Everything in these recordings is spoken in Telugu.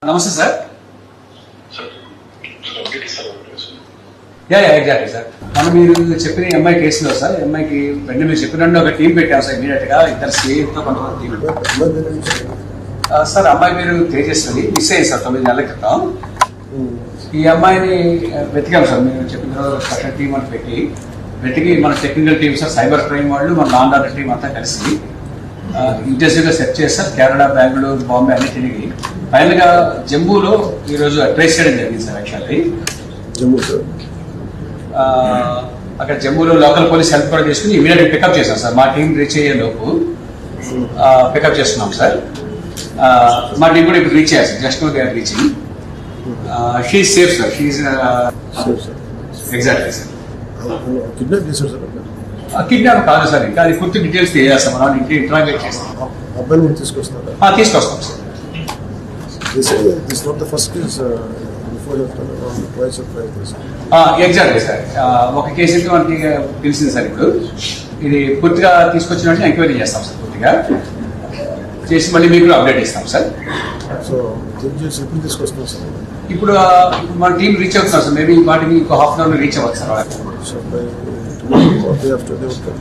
నమస్తే సార్. Exactly sir. మనం మీరు చెప్పిన ఎంఐ కేసులో సార్, ఎంఐకి వెంటనే మీరు చెప్పినట్టు ఒక టీం పెట్టాం సార్. ఇమీడియట్ గా ఇద్దరు సేఫ్తో కొంతమంది టీం సార్. అమ్మాయి మీరు తేజస్వి మిస్ అయ్యింది సార్ 9 నెలల క్రితం. ఈ అమ్మాయిని వెతికాం సార్. మీరు చెప్పిన స్పెషల్ టీం అని వెతికి మన technical team sir, cyber crime వాళ్ళు, మన లాండ్ ఆర్డర్ టీం అంతా కలిసి ఇంటెన్సివ్గా సెర్చ్ చేస్తారు. కేరళ, బెంగళూరు, బాంబే అన్ని తిరిగి ఫైనల్ గా జమ్మూలో ఈరోజు ట్రేస్ చేయడం జరిగింది సార్. యాక్చువల్లీ జమ్మూ సార్, అక్కడ జమ్మూలో లోకల్ పోలీస్ హెల్ప్ కూడా చేసుకుని ఇమీడియట్ పికప్ చేశాం సార్. మా టీం రీచ్ అయ్యే లోపు పికప్ చేస్తున్నాం సార్. మా టీం కూడా ఇప్పుడు రీచ్ అయ్యారు sir. Just they are reaching. She safe sir. She exactly sir. Kidnap చేశారు సార్. కిడ్నాప్ కాదు సార్, ఇంకా అది పూర్తి డీటెయిల్స్ చేస్తాం. మనం ఇంటరాగేట్ చేస్తాం. అబ్బాయిని కూడా తీసుకొస్తారా? తీసుకొస్తాం sir. This not the first case. Before you have done twice or thrice. Exactly sir. ఒక కేసు అయితే మనకి తెలిసింది సార్. ఇప్పుడు ఇది పూర్తిగా తీసుకొచ్చినట్టు ఎంక్వైరీ చేస్తాం సార్. పూర్తిగా చేసి మళ్ళీ మీకు అప్డేట్ ఇస్తాం సార్. సో ఎప్పుడు తీసుకొస్తున్నాం సార్? ఇప్పుడు మన టీం రీచ్ అవుతున్నాం సార్. మేబీ వాటికి ఇంకో హాఫ్ అన్ అవర్ రీచ్ అవ్వచ్చు సార్.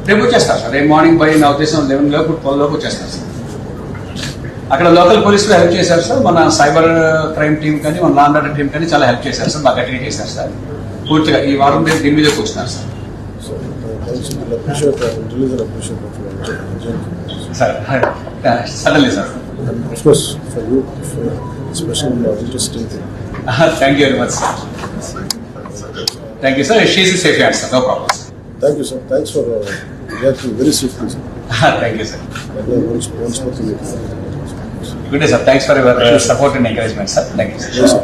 రేపు వచ్చేస్తారు సార్. రేపు మార్నింగ్ బై నా ఉద్దేశం 11 లోపు 12 లోపు వచ్చేస్తారు సార్. అక్కడ లోకల్ పోలీసులు హెల్ప్ చేశారు సార్. మన సైబర్ క్రైమ్ టీం కానీ, మన లాండ్ ఆర్డర్ టీం కానీ చాలా హెల్ప్ చేశారు సార్. బాగా గట్టిగా చేశారు సార్. పూర్తిగా ఈ వారం దీని మీద కూర్చున్నారు sir. Suddenly sir. Thank you very much sir. Thank you sir. She safe hands sir. No problem sir. Thank you, sir. Thanks for reacting very swiftly, sir. Thank you, sir. Once more to you. Good day, sir. Thanks for your support and encouragement, sir. Thank you, sir. Yes, sir.